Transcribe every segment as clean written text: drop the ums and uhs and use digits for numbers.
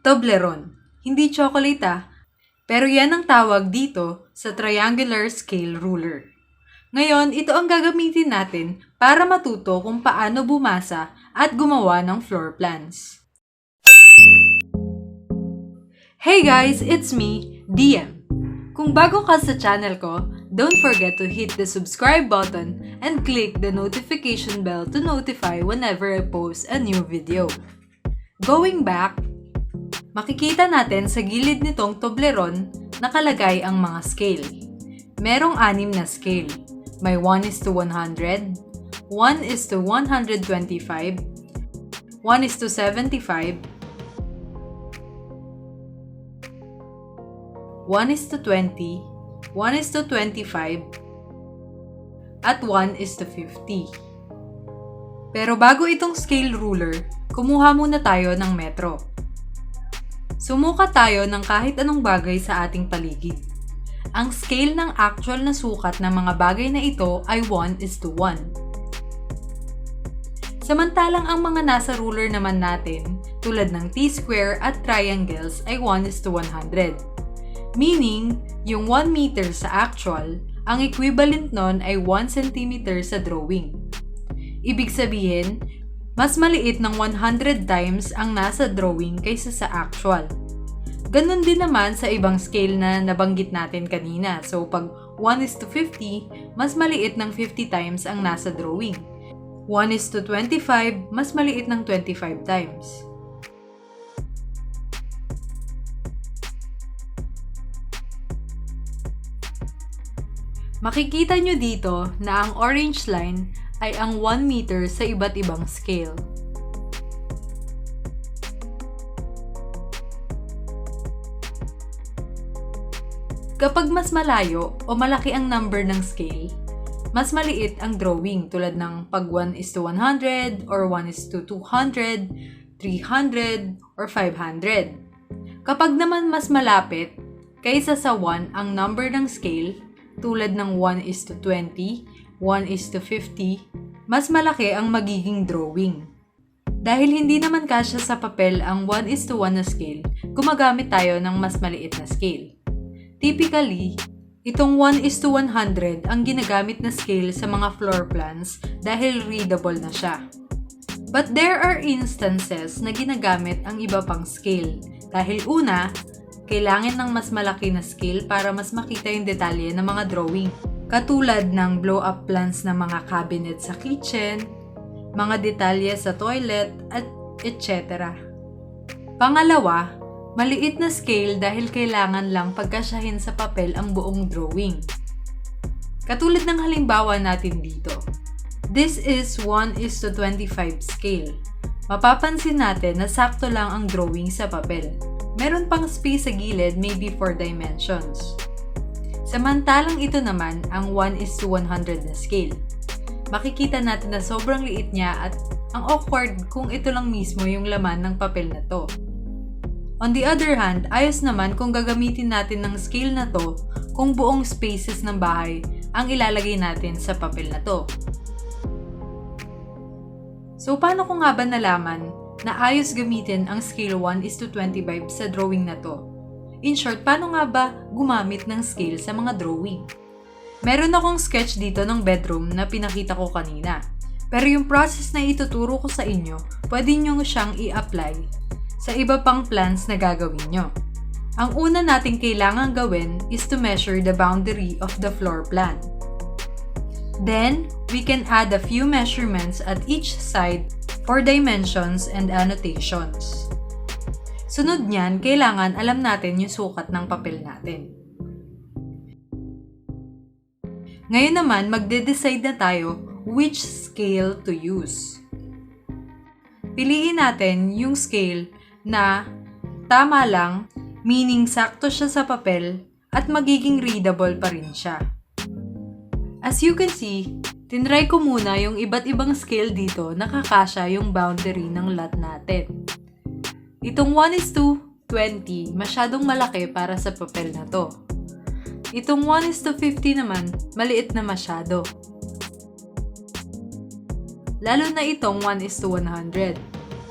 Toblerone. Hindi chocolate pero yan ang tawag dito sa triangular scale ruler. Ngayon, ito ang gagamitin natin para matuto kung paano bumasa at gumawa ng floor plans. Hey guys, it's me, DM. Kung bago ka sa channel ko, don't forget to hit the subscribe button and click the notification bell to notify whenever I post a new video. Going back, makikita natin sa gilid nitong Toblerone nakalagay ang mga scale. Merong 6 na scale. May 1:100, 1:125, 1:75, 1:20, 1:25, at 1:50. Pero bago itong scale ruler, kumuha muna tayo ng metro. Sumukat tayo ng kahit anong bagay sa ating paligid. Ang scale ng actual na sukat ng mga bagay na ito ay 1:1. Samantalang ang mga nasa ruler naman natin, tulad ng T-square at triangles ay 1:100. Meaning, yung 1 meter sa actual, ang equivalent nun ay 1 centimeter sa drawing. Ibig sabihin, mas maliit ng 100 times ang nasa drawing kaysa sa actual. Ganon din naman sa ibang scale na nabanggit natin kanina. So, pag 1:50, mas maliit ng 50 times ang nasa drawing. 1:25, mas maliit ng 25 times. Makikita nyo dito na ang orange line ay ang 1 meter sa iba't ibang scale. Kapag mas malayo o malaki ang number ng scale, mas maliit ang drawing tulad ng pag 1:100 or 1:200, 300, or 500. Kapag naman mas malapit kaysa sa 1 ang number ng scale, tulad ng 1:20, 1:50, mas malaki ang magiging drawing. Dahil hindi naman kasya sa papel ang 1:1 na scale, gumagamit tayo ng mas maliit na scale. Typically, itong 1:100 ang ginagamit na scale sa mga floor plans dahil readable na siya. But there are instances na ginagamit ang iba pang scale. Dahil una, kailangan ng mas malaki na scale para mas makita yung detalye ng mga drawing. Katulad ng blow-up plans ng mga cabinet sa kitchen, mga detalye sa toilet, at etc. Pangalawa, maliit na scale dahil kailangan lang pagkasyahin sa papel ang buong drawing. Katulad ng halimbawa natin dito. This is 1:25 scale. Mapapansin natin na sakto lang ang drawing sa papel. Meron pang space sa gilid, maybe for dimensions. Samantalang ito naman ang 1:100 na scale. Makikita natin na sobrang liit niya at ang awkward kung ito lang mismo yung laman ng papel na to. On the other hand, ayos naman kung gagamitin natin ng scale na to kung buong spaces ng bahay ang ilalagay natin sa papel na to. So, paano ko nga ba nalaman na ayos gamitin ang scale 1:25 sa drawing na to? In short, paano nga ba gumamit ng scale sa mga drawing? Meron akong sketch dito ng bedroom na pinakita ko kanina. Pero yung process na ituturo ko sa inyo, pwede nyo siyang i-apply sa iba pang plans na gagawin nyo. Ang una nating kailangan gawin is to measure the boundary of the floor plan. Then, we can add a few measurements at each side for dimensions and annotations. Sunod niyan, kailangan alam natin yung sukat ng papel natin. Ngayon naman, magde-decide na tayo which scale to use. Piliin natin yung scale na tama lang, meaning sakto siya sa papel at magiging readable pa rin siya. As you can see, tinry ko muna yung iba't ibang scale dito na kakasya yung boundary ng lot natin. Itong 1:20, masyadong malaki para sa papel na to. Itong 1:50 naman, maliit na masyado. Lalo na itong 1:100.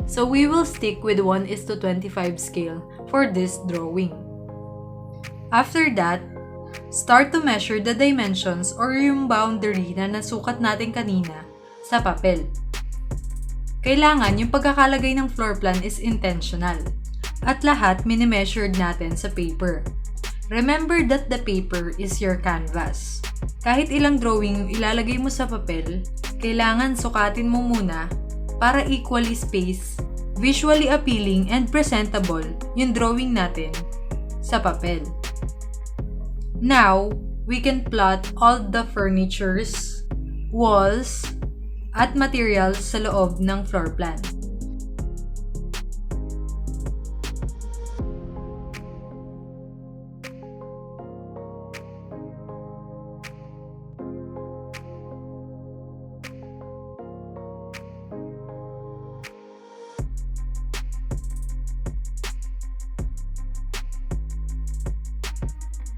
So we will stick with 1:25 scale for this drawing. After that, start to measure the dimensions or yung boundary na nasukat natin kanina sa papel. Kailangan yung pagkakalagay ng floor plan is intentional at lahat minimeasured natin sa paper. Remember that the paper is your canvas. Kahit ilang drawing yung ilalagay mo sa papel, kailangan sukatin mo muna para equally spaced, visually appealing, and presentable yung drawing natin sa papel. Now, we can plot all the furnitures, walls, at materials sa loob ng floor plan.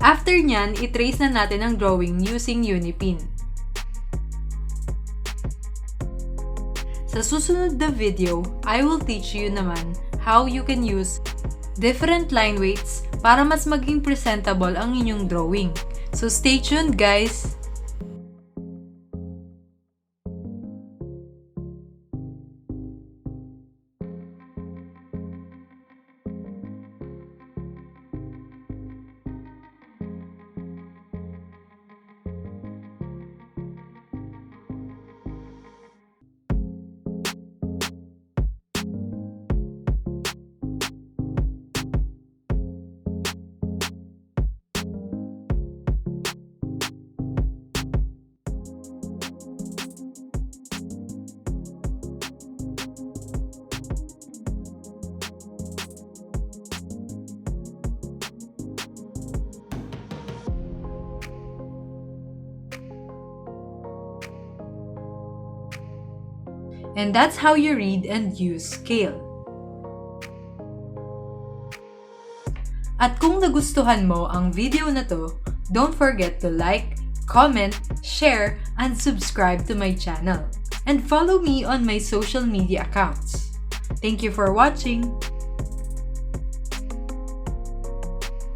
After nyan, i-trace na natin ang drawing using Unipin. Sa susunod na video, I will teach you naman how you can use different line weights para mas maging presentable ang inyong drawing. So stay tuned, guys! And that's how you read and use scale. At kung nagustuhan mo ang video na to, don't forget to like, comment, share, and subscribe to my channel. And follow me on my social media accounts. Thank you for watching!